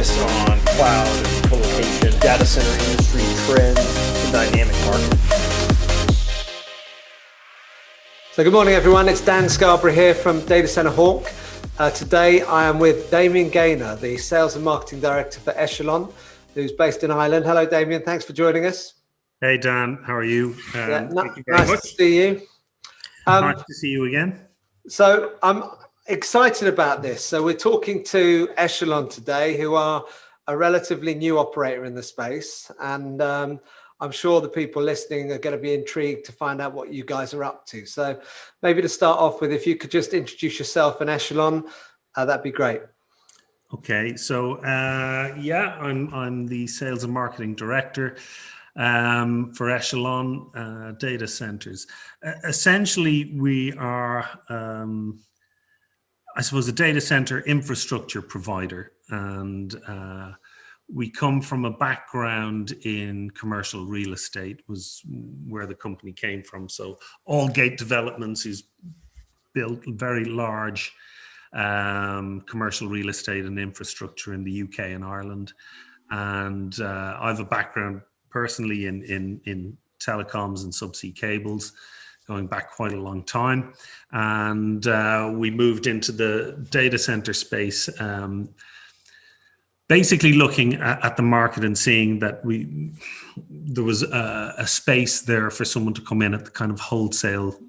focused on cloud and co-location, data center industry trends, and dynamic market. So good morning, everyone. It's Dan Scarborough here from Data Center Hawk. Today I am with Damien Gaynor, the Sales and Marketing Director for Echelon, who's based in Ireland. Hello, Damien. Thanks for joining us. Hey, Dan. How are you? Thank you very much. To see you. Nice to see you again. So I'm excited about this. So we're talking to Echelon today, who are a relatively new operator in the space. And I'm sure the people listening are going to be intrigued to find out what you guys are up to. So maybe to start off with, if you could just introduce yourself and Echelon, that'd be great. Okay, so I'm the Sales and Marketing Director for Echelon Data Centres. Essentially, we are, I suppose, a data center infrastructure provider, and we come from a background in commercial real estate, was where the company came from. So Aldgate Developments is built very large commercial real estate and infrastructure in the UK and Ireland. And I have a background personally in telecoms and subsea cables, going back quite a long time. And we moved into the data center space, basically looking at the market and seeing that there was a space there for someone to come in at the kind of wholesale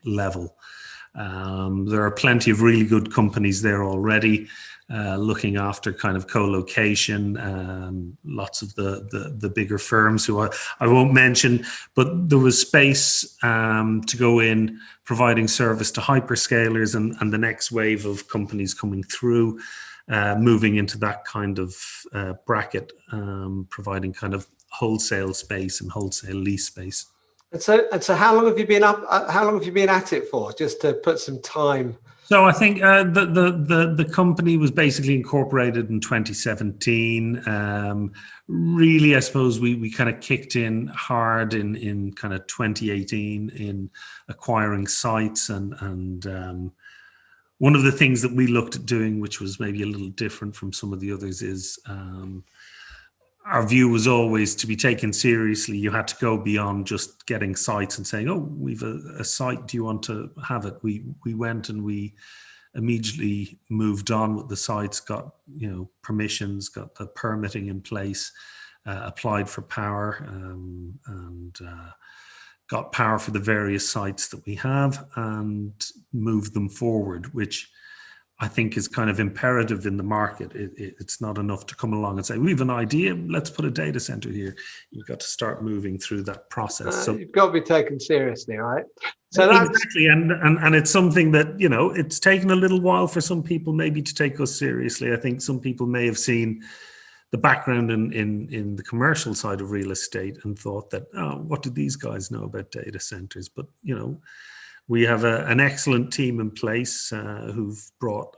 level. There are plenty of really good companies there already, looking after kind of co-location, lots of the bigger firms who I won't mention, but there was space to go in providing service to hyperscalers and the next wave of companies coming through, moving into that kind of bracket, providing kind of wholesale space and wholesale lease space. And so how long have you been up? How long have you been at it for? Just to put some time. So I think the company was basically incorporated in 2017. Really, I suppose we kind of kicked in hard in kind of 2018 in acquiring sites, and one of the things that we looked at doing, which was maybe a little different from some of the others, is our view was always to be taken seriously. You had to go beyond just getting sites and saying, "Oh, we've a site. Do you want to have it?" We went and we immediately moved on with the sites, got permissions, got the permitting in place, applied for power, and got power for the various sites that we have, and moved them forward, which I think is kind of imperative in the market. It's not enough to come along and say, we have an idea, let's put a data center here. You've got to start moving through that process. So you've got to be taken seriously, right? So exactly, and it's something that, it's taken a little while for some people maybe to take us seriously. I think some people may have seen the background in the commercial side of real estate and thought that, oh, what do these guys know about data centers? But, we have an excellent team in place who've brought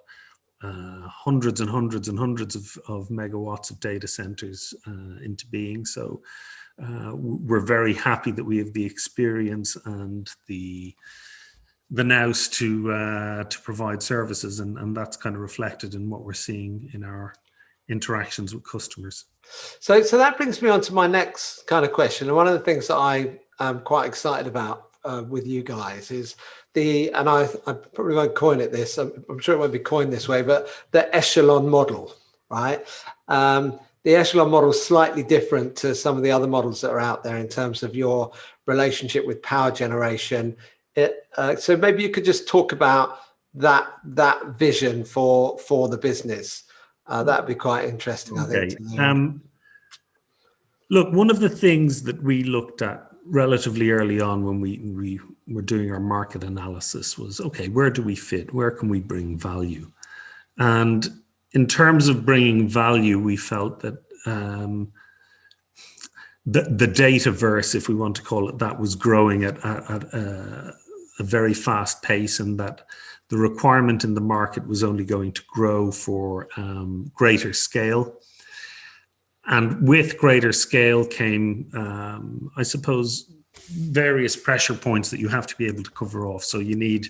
hundreds and hundreds and hundreds of megawatts of data centers into being. So we're very happy that we have the experience and the nous to provide services, and that's kind of reflected in what we're seeing in our interactions with customers. So that brings me on to my next kind of question. And one of the things that I am quite excited about with you guys is and I probably won't coin it this, I'm sure it won't be coined this way, but the Echelon model, right? The Echelon model is slightly different to some of the other models that are out there in terms of your relationship with power generation. So maybe you could just talk about that vision for the business. That'd be quite interesting, I think. Look, one of the things that we looked at relatively early on when we were doing our market analysis was, okay, where do we fit? Where can we bring value? And in terms of bringing value, we felt that the dataverse, if we want to call it that, was growing at a very fast pace, and that the requirement in the market was only going to grow for greater scale. And with greater scale came, I suppose, various pressure points that you have to be able to cover off. So you need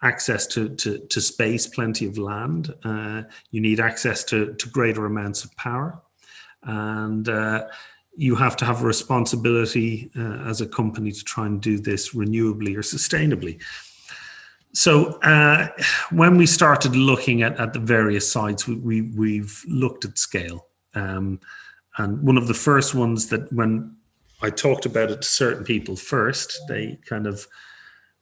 access to space, plenty of land. You need access to greater amounts of power. And you have to have a responsibility as a company to try and do this renewably or sustainably. So when we started looking at the various sites, we've looked at scale. And one of the first ones that when I talked about it to certain people first, they kind of,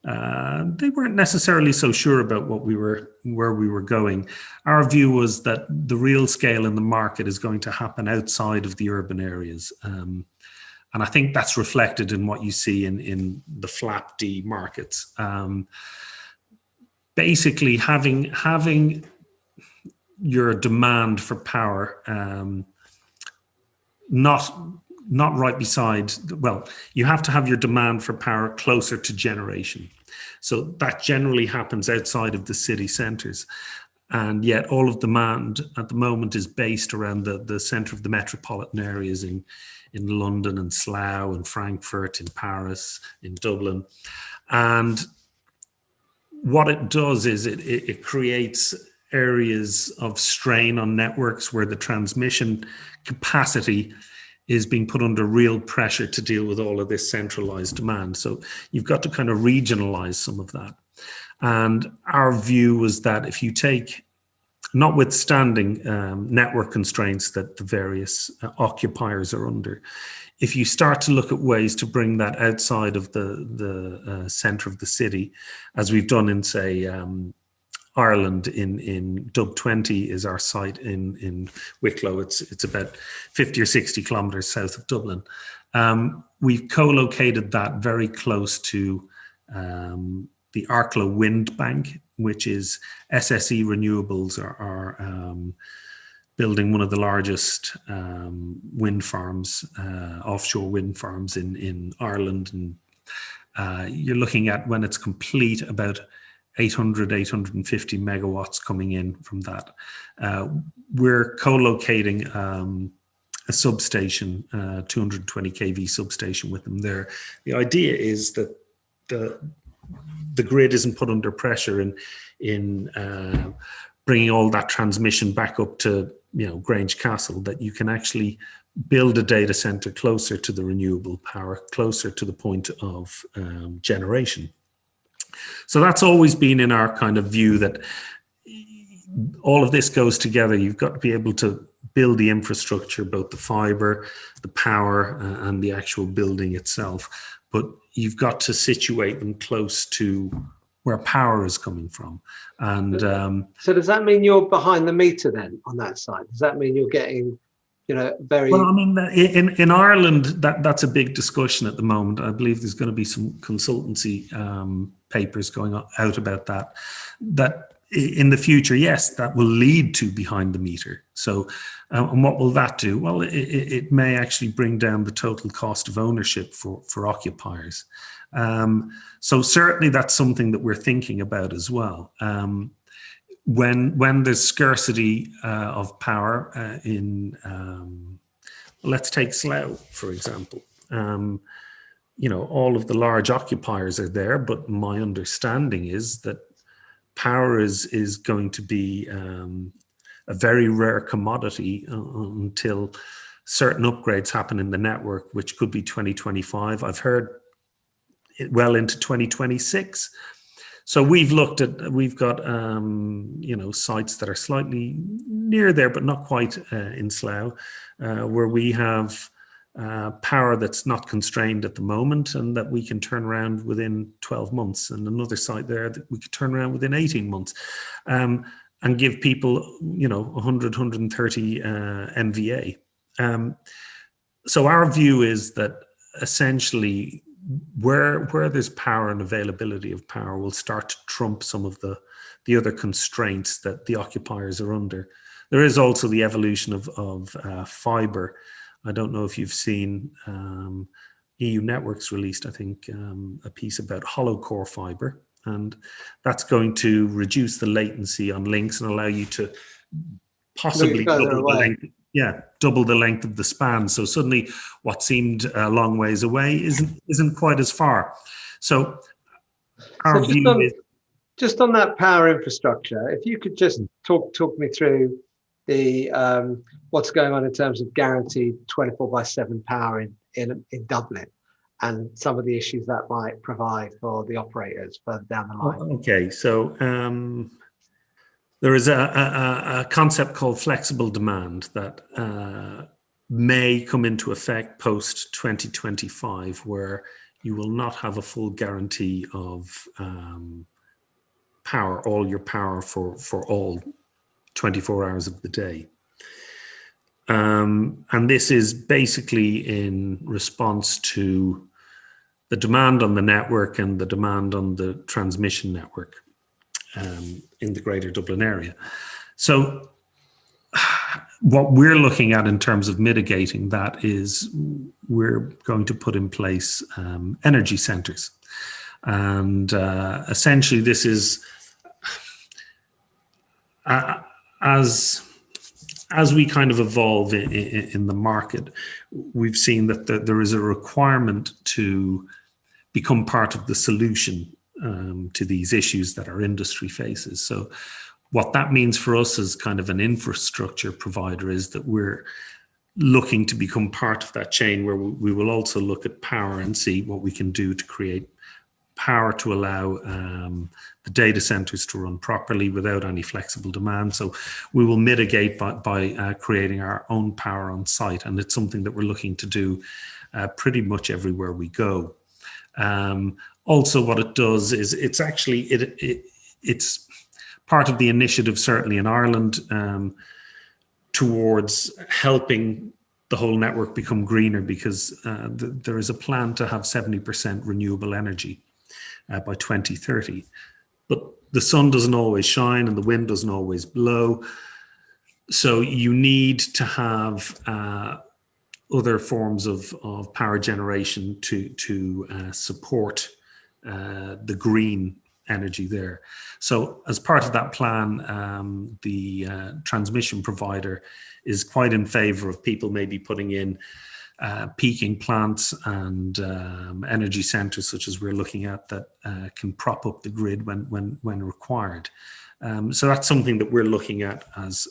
they weren't necessarily so sure about where we were going. Our view was that the real scale in the market is going to happen outside of the urban areas. And I think that's reflected in what you see in the FLAP-D markets. Basically, having your demand for power not right beside, well, you have to have your demand for power closer to generation. So that generally happens outside of the city centres. And yet all of demand at the moment is based around the centre of the metropolitan areas in London and Slough and Frankfurt, in Paris, in Dublin. And what it does is it creates areas of strain on networks where the transmission capacity is being put under real pressure to deal with all of this centralized demand. So you've got to kind of regionalize some of that. And our view was that if you take, notwithstanding network constraints that the various occupiers are under, if you start to look at ways to bring that outside of the center of the city, as we've done in, say, Ireland, in Dub 20 is our site in Wicklow. It's about 50 or 60 kilometers south of Dublin. We've co-located that very close to the Arklow Wind Bank, which is SSE Renewables are building one of the largest wind farms, offshore wind farms in Ireland. And you're looking at, when it's complete, about 850 megawatts coming in from that. We're co-locating a substation, 220 kV substation with them there. The idea is that the grid isn't put under pressure in bringing all that transmission back up to, Grange Castle, that you can actually build a data center closer to the renewable power, closer to the point of generation. So that's always been in our kind of view, that all of this goes together. You've got to be able to build the infrastructure, both the fiber, the power, and the actual building itself. But you've got to situate them close to where power is coming from. And so does that mean you're behind the meter then on that side? Does that mean you're getting, very... Well, I mean, in Ireland, that's a big discussion at the moment. I believe there's going to be some consultancy papers going out about that in the future, yes, that will lead to behind the meter. So, and what will that do? Well, it may actually bring down the total cost of ownership for occupiers. So certainly that's something that we're thinking about as well. When there's scarcity of power let's take Slough, for example. All of the large occupiers are there, but my understanding is that power is going to be a very rare commodity until certain upgrades happen in the network, which could be 2025. I've heard well into 2026. So we've got sites that are slightly near there, but not quite in Slough, where we have power that's not constrained at the moment, and that we can turn around within 12 months, and another site there that we could turn around within 18 months, and give people, 100, 130 MVA. So our view is that essentially where there's power and availability of power will start to trump some of the other constraints that the occupiers are under. There is also the evolution of fiber. I don't know if you've seen EU Networks released, I think, a piece about hollow core fiber, and that's going to reduce the latency on links and allow you to possibly double the length of the span. So suddenly what seemed a long ways away isn't quite as far. So our view is... just on that power infrastructure, if you could just talk me through the what's going on in terms of guaranteed 24/7 power in Dublin, and some of the issues that might provide for the operators further down the line. Okay, so there is a concept called flexible demand that may come into effect post 2025, where you will not have a full guarantee of power, all your power for all 24 hours of the day. And this is basically in response to the demand on the network and the demand on the transmission network in the Greater Dublin area. So what we're looking at in terms of mitigating that is we're going to put in place energy centres. And essentially this is as we kind of evolve in the market, we've seen that there is a requirement to become part of the solution to these issues that our industry faces. So what that means for us as kind of an infrastructure provider is that we're looking to become part of that chain, where we will also look at power and see what we can do to create power to allow the data centers to run properly without any flexible demand. So we will mitigate by creating our own power on site, and it's something that we're looking to do pretty much everywhere we go. Also, what it does is it's actually it's part of the initiative, certainly in Ireland, towards helping the whole network become greener, because there is a plan to have 70% renewable energy by 2030. But the sun doesn't always shine and the wind doesn't always blow. So you need to have other forms of power generation to support the green energy there. So as part of that plan, the transmission provider is quite in favour of people maybe putting in peaking plants and energy centres, such as we're looking at, that can prop up the grid when required. So that's something that we're looking at as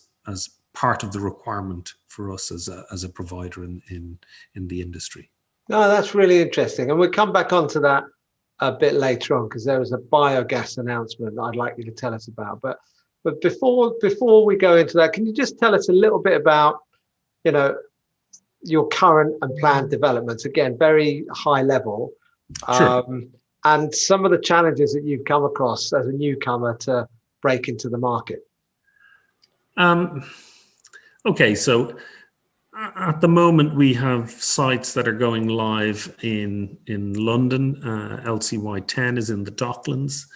part of the requirement for us as a provider in the industry. No, that's really interesting, and we'll come back onto that a bit later on, because there was a biogas announcement that I'd like you to tell us about. But before we go into that, can you just tell us a little bit about, your current and planned developments? Again, very high level, Sure. And some of the challenges that you've come across as a newcomer to break into the market. Okay, so at the moment we have sites that are going live in London. LCY 10 is in the Docklands.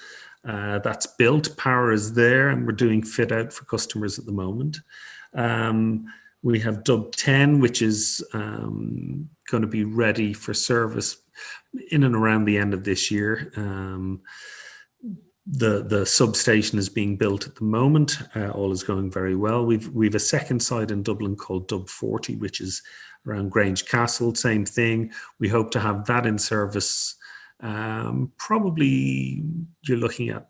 That's built, power is there, and we're doing fit out for customers at the moment. We have Dub 10, which is going to be ready for service in and around the end of this year. The substation is being built at the moment. All is going very well. We've a second site in Dublin called Dub 40, which is around Grange Castle. Same thing. We hope to have that in service. Probably you're looking at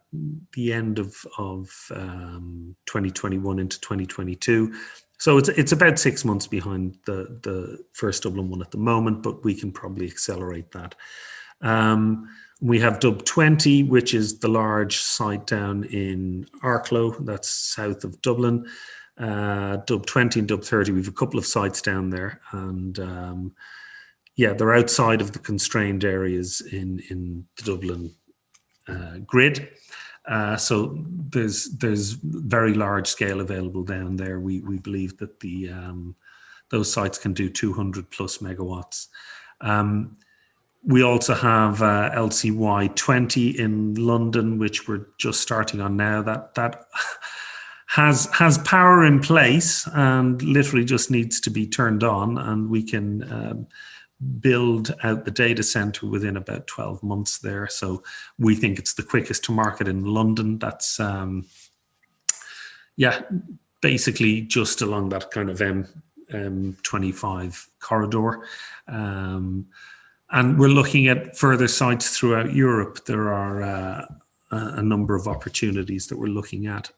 the end of 2021 into 2022. So it's about 6 months behind the first Dublin one at the moment, but we can probably accelerate that. We have Dub 20, which is the large site down in Arklow, that's south of Dublin. Dub 20 and Dub 30, we have a couple of sites down there, and they're outside of the constrained areas in the Dublin grid. So there's very large scale available down there. We believe that those sites can do 200 plus megawatts. We also have LCY 20 in London, which we're just starting on now. That has power in place and literally just needs to be turned on, and we can build out the data center within about 12 months there. So we think it's the quickest to market in London. That's basically just along that kind of M25 corridor. And we're looking at further sites throughout Europe. There are a number of opportunities that we're looking at.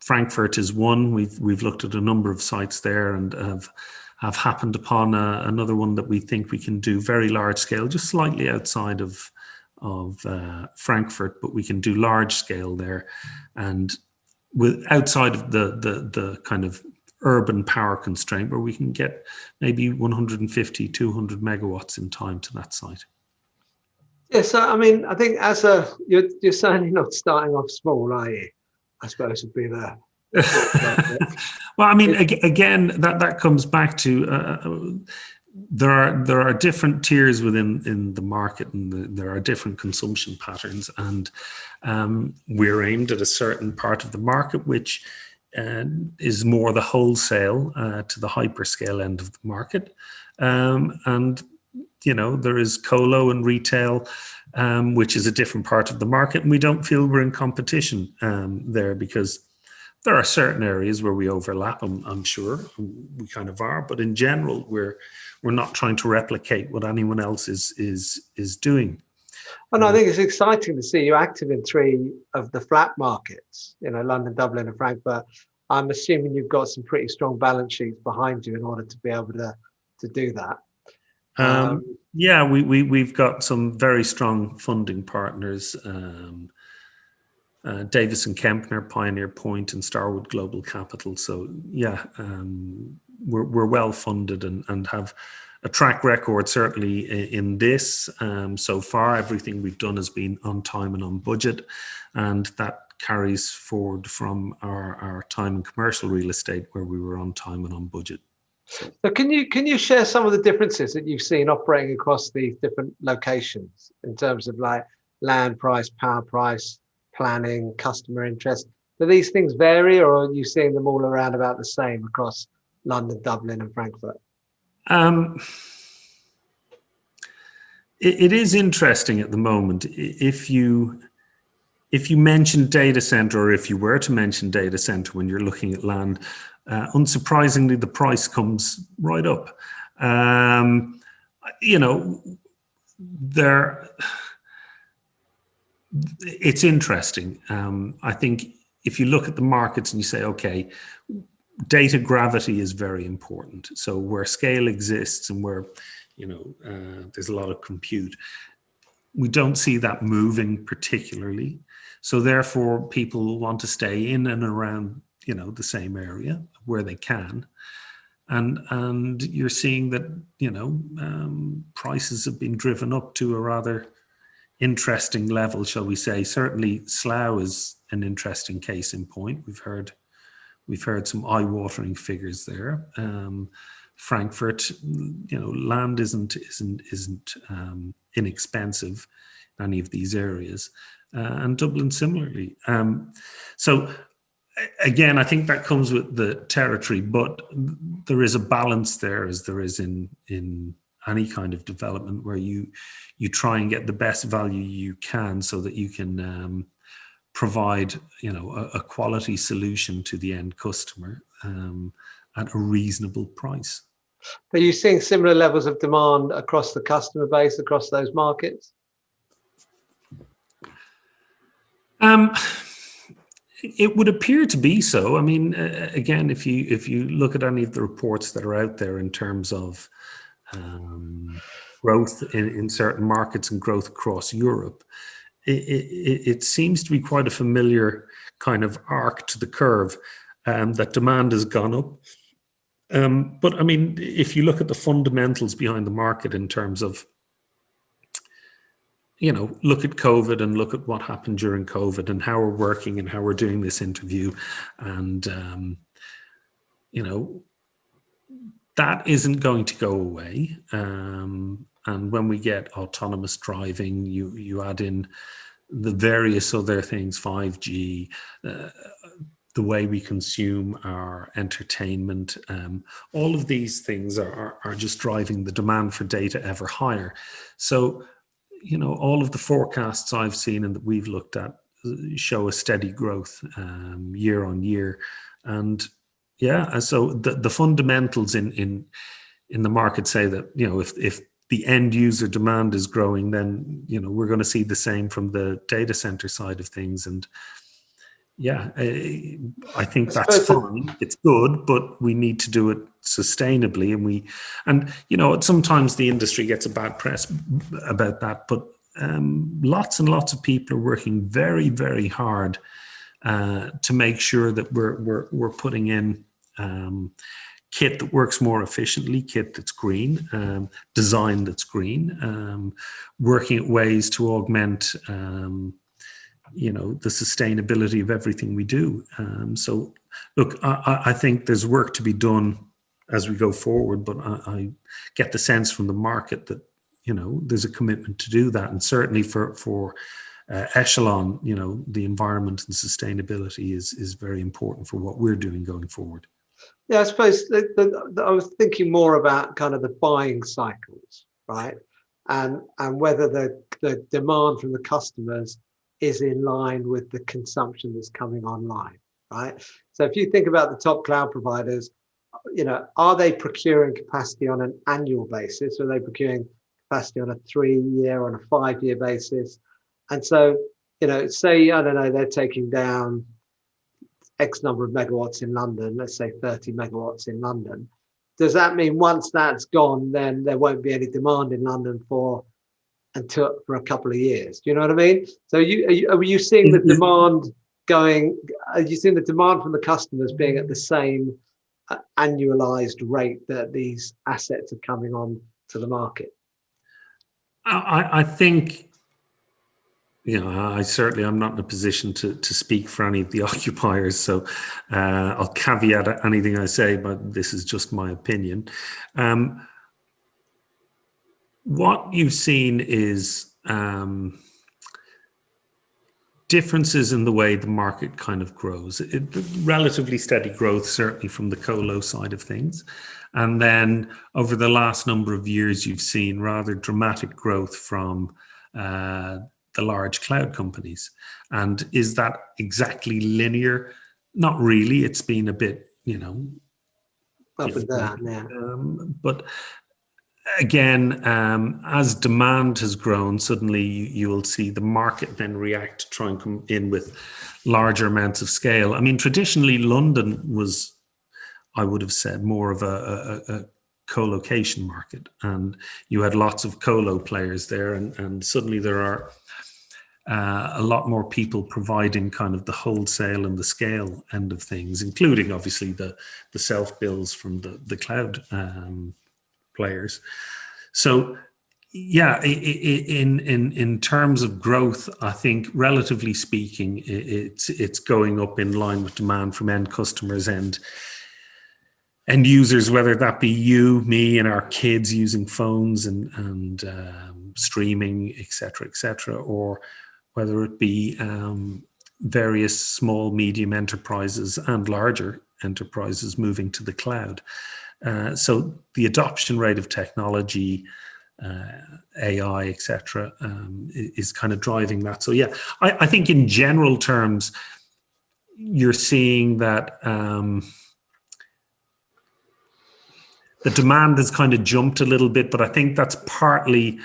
Frankfurt is one. We've looked at a number of sites there and have happened upon another one that we think we can do very large scale, just slightly outside of Frankfurt, but we can do large scale there, and outside of the kind of urban power constraint, where we can get maybe 150, 200 megawatts in time to that site. Yeah, so I mean, I think you're certainly not starting off small, are you? I suppose would be the. Well, I mean, again, that comes back to there are different tiers in the market, and there are different consumption patterns, and we're aimed at a certain part of the market, which is more the wholesale to the hyperscale end of the market, and there is colo and retail, which is a different part of the market, and we don't feel we're in competition there, because there are certain areas where we overlap. I'm sure we kind of are, but in general, we're not trying to replicate what anyone else is doing. And I think it's exciting to see you active in 3 of the flat markets, London, Dublin, and Frankfurt. I'm assuming you've got some pretty strong balance sheets behind you in order to be able to do that. Yeah, we've got some very strong funding partners. Davis and Kempner, Pioneer Point, and Starwood Global Capital. So yeah, we're well funded and have a track record, certainly in this. So far, everything we've done has been on time and on budget, and that carries forward from our time in commercial real estate, where we were on time and on budget. So can you share some of the differences that you've seen operating across these different locations in terms of like land price, power price, planning, customer interest? Do these things vary, or are you seeing them all around about the same across London, Dublin, and Frankfurt? It is interesting at the moment. If you mention data center, or if you were to mention data center when you're looking at land, unsurprisingly, the price comes right up. It's interesting. I think if you look at the markets and you say, okay, data gravity is very important. So where scale exists and where, there's a lot of compute, we don't see that moving particularly. So therefore, people want to stay in and around, the same area where they can. And you're seeing that, prices have been driven up to a rather interesting level, shall we say. Certainly Slough is an interesting case in point. We've heard some eye-watering figures there. Frankfurt, land isn't inexpensive in any of these areas, and Dublin similarly. So again, I think that comes with the territory, but there is a balance there, as there is in any kind of development, where you try and get the best value you can, so that you can provide a quality solution to the end customer at a reasonable price. Are you seeing similar levels of demand across the customer base across those markets? It would appear to be so. I mean, again, if you look at any of the reports that are out there in terms of growth in certain markets and growth across Europe, it seems to be quite a familiar kind of arc to the curve, that demand has gone up. But I mean, if you look at the fundamentals behind the market in terms of, look at COVID and look at what happened during COVID and how we're working and how we're doing this interview. And, that isn't going to go away. And when we get autonomous driving, you add in the various other things, 5G, the way we consume our entertainment, all of these things are just driving the demand for data ever higher. So, all of the forecasts I've seen and that we've looked at show a steady growth year on year. And yeah, so the fundamentals in the market say that, if the end user demand is growing, then we're going to see the same from the data center side of things. And yeah, I think that's fine. It's good, but we need to do it sustainably. And sometimes the industry gets a bad press about that, but lots and lots of people are working very, very hard to make sure that we're putting in kit that works more efficiently, kit that's green, design that's green, working at ways to augment the sustainability of everything we do. So look, I think there's work to be done as we go forward, but I get the sense from the market that there's a commitment to do that. And certainly for Echelon, the environment and sustainability is very important for what we're doing going forward. Yeah, I suppose I was thinking more about kind of the buying cycles, right? And whether the demand from the customers is in line with the consumption that's coming online, right? So if you think about the top cloud providers, are they procuring capacity on an annual basis? Or are they procuring capacity on a 3-year, on a 5-year basis? And so, say, I don't know, they're taking down X number of megawatts in London, let's say 30 megawatts in London. Does that mean once that's gone, then there won't be any demand in London for a couple of years? Do you know what I mean? So are you seeing the demand going? Are you seeing the demand from the customers being at the same annualized rate that these assets are coming on to the market? I think. I'm not in a position to speak for any of the occupiers, so I'll caveat anything I say, but this is just my opinion. What you've seen is differences in the way the market kind of grows. Relatively steady growth, certainly from the colo side of things. And then over the last number of years, you've seen rather dramatic growth from the large cloud companies. And is that exactly linear? Not really. It's been a bit, Up and down, yeah. But again, as demand has grown, suddenly you will see the market then react to try and come in with larger amounts of scale. I mean, traditionally, London was, I would have said, more of a co-location market. And you had lots of colo players there. And suddenly there are a lot more people providing kind of the wholesale and the scale end of things, including obviously the self-builds from the cloud players. So yeah, in terms of growth, I think relatively speaking, it's going up in line with demand from end customers and end users, whether that be you, me, and our kids using phones and streaming, etc., or whether it be various small, medium enterprises and larger enterprises moving to the cloud. So the adoption rate of technology, AI, etc., is kind of driving that. So yeah, I think in general terms, you're seeing that the demand has kind of jumped a little bit, but I think that's partly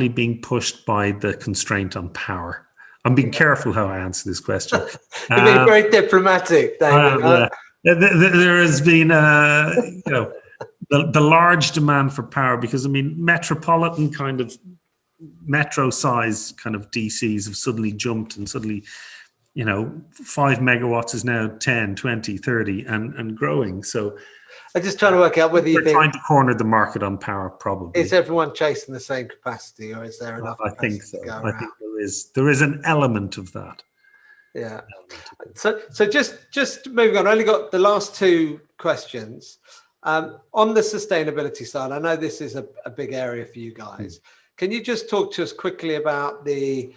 being pushed by the constraint on power. I'm being careful how I answer this question. You're being very diplomatic, Damien. There has been, the large demand for power, because I mean, metropolitan kind of metro size kind of DCs have suddenly jumped, and suddenly, 5 megawatts is now 10, 20, 30 and growing. So I'm just trying to work out whether you think trying to corner the market on power. Probably is everyone chasing the same capacity, or is there enough? I think so. I think there is an element of that. Yeah. So just moving on. I only got the last 2 questions. On the sustainability side, I know this is a big area for you guys. Can you just talk to us quickly about the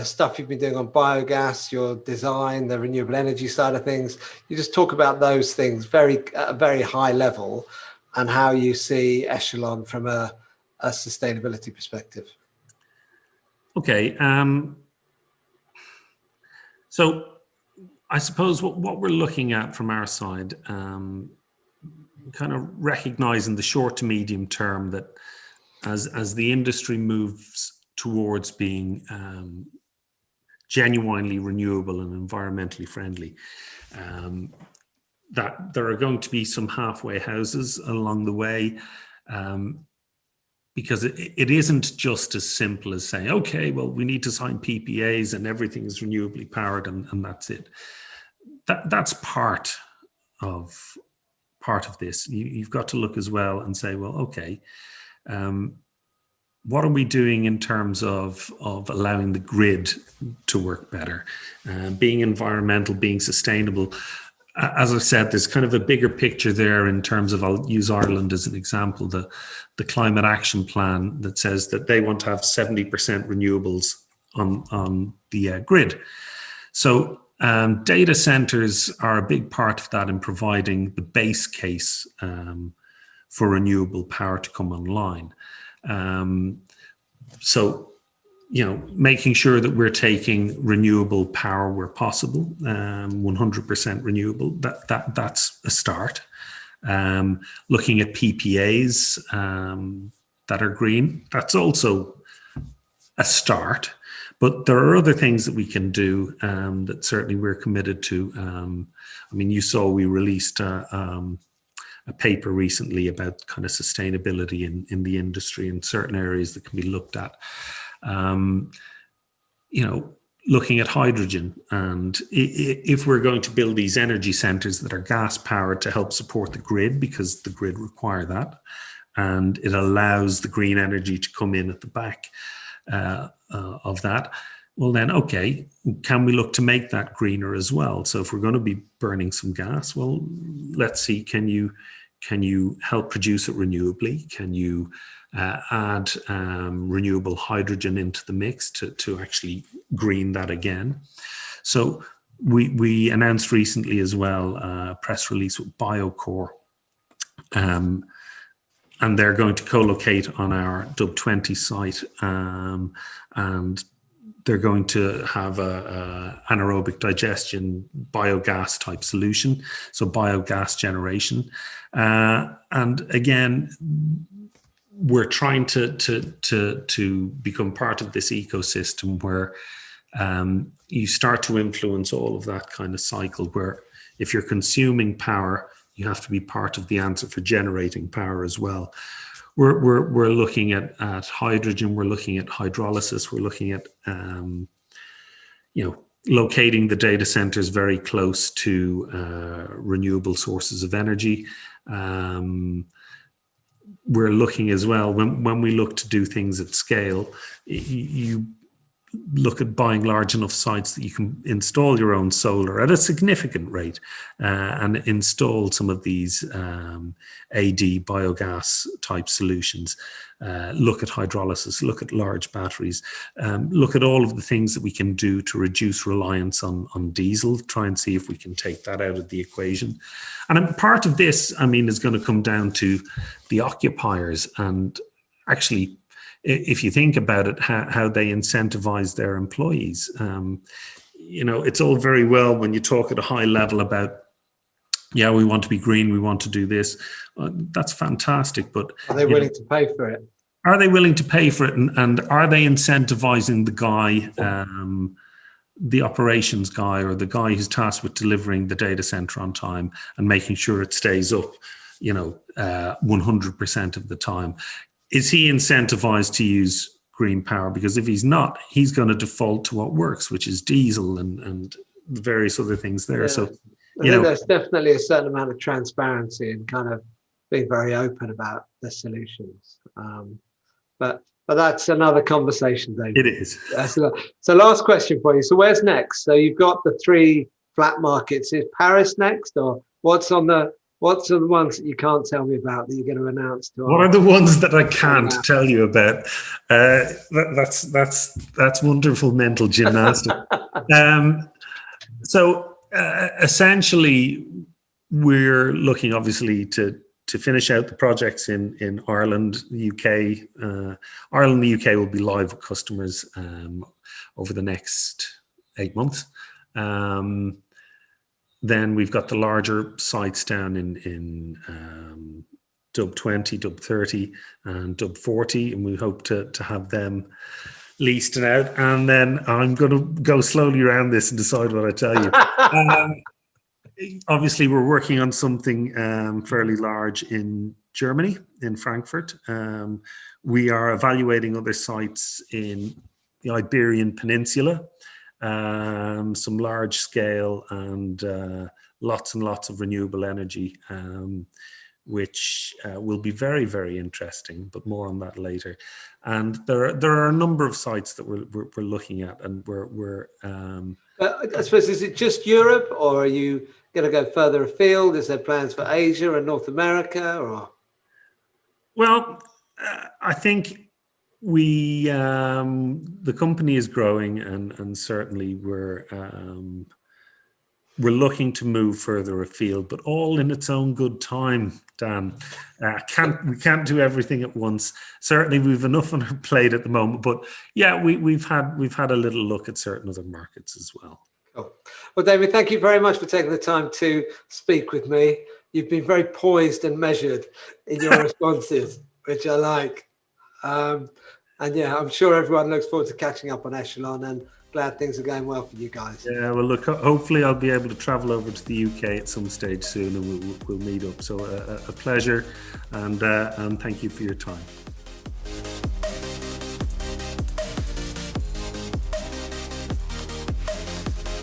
stuff you've been doing on biogas, your design, the renewable energy side of things? You just talk about those things at a very high level, and how you see Echelon from a sustainability perspective. Okay. So I suppose what we're looking at from our side, kind of recognize in the short to medium term that as the industry moves towards being genuinely renewable and environmentally friendly, that there are going to be some halfway houses along the way, because it isn't just as simple as saying, okay, well, we need to sign PPAs and everything is renewably powered and that's it. That's part of this. You've got to look as well and say, well, okay, what are we doing in terms of allowing the grid to work better, being environmental, being sustainable? As I said, there's kind of a bigger picture there in terms of, I'll use Ireland as an example, the climate action plan that says that they want to have 70% renewables on the grid. So data centers are a big part of that in providing the base case for renewable power to come online. So, making sure that we're taking renewable power where possible, 100% renewable, that's a start. Looking at PPAs that are green, that's also a start. But there are other things that we can do that certainly we're committed to. You saw we released a paper recently about kind of sustainability in the industry in certain areas that can be looked at. Looking at hydrogen, and if we're going to build these energy centers that are gas powered to help support the grid, because the grid require that, and it allows the green energy to come in at the back of that, well then, okay, can we look to make that greener as well? So if we're going to be burning some gas, well, let's see, can you help produce it renewably? Can you add renewable hydrogen into the mix to actually green that again? So we announced recently as well a press release with Biocore, and they're going to co-locate on our Dub 20 site, and they're going to have a anaerobic digestion biogas type solution, so biogas generation. And again, we're trying to become part of this ecosystem where you start to influence all of that kind of cycle, where if you're consuming power, you have to be part of the answer for generating power as well. We're looking at hydrogen, we're looking at hydrolysis, we're looking at locating the data centers very close to renewable sources of energy. We're looking as well, when we look to do things at scale, you look at buying large enough sites that you can install your own solar at a significant rate and install some of these AD biogas type solutions. Look at hydrolysis, look at large batteries, look at all of the things that we can do to reduce reliance on diesel, try and see if we can take that out of the equation. And part of this, is going to come down to the occupiers, and actually, if you think about it, how they incentivize their employees. It's all very well when you talk at a high level about, yeah, we want to be green, we want to do this. That's fantastic, but are they willing to pay for it? Are they willing to pay for it, and are they incentivizing the guy, the operations guy, or the guy who's tasked with delivering the data center on time and making sure it stays up, 100% of the time? Is he incentivized to use green power? Because if he's not, he's going to default to what works, which is diesel and various other things there. Yeah. So, I think there's definitely a certain amount of transparency and kind of being very open about the solutions. But that's another conversation, David. It is. So last question for you. So where's next? So you've got the 3 flat markets. Is Paris next, or what's on the ones that you can't tell me about that you're going to announce to us? What are the ones that I can't tell you about? That's wonderful mental gymnastics. So essentially, we're looking obviously to finish out the projects in Ireland, the UK. Ireland and the UK will be live with customers over the next 8 months. Then we've got the larger sites down in Dub 20, Dub 30, and Dub 40, and we hope to have them leased and out. And then I'm going to go slowly around this and decide what I tell you. Obviously, we're working on something fairly large in Germany, in Frankfurt. We are evaluating other sites in the Iberian Peninsula, some large scale and lots of renewable energy, which will be very, very interesting, but more on that later. And there are a number of sites that we're looking at, and we're I suppose, is it just Europe, or are you going to go further afield? Is there plans for Asia and North America, or? Well, I think the company is growing, and certainly we're looking to move further afield, but all in its own good time, Dan. We can't do everything at once. Certainly, we've enough on our plate at the moment, but yeah, we've had a little look at certain other markets as well. Cool. Well, David, thank you very much for taking the time to speak with me. You've been very poised and measured in your responses, which I like. And yeah, I'm sure everyone looks forward to catching up on Echelon, and glad things are going well for you guys. Yeah, well, look, hopefully I'll be able to travel over to the UK at some stage soon, and we'll meet up. So a pleasure, and thank you for your time.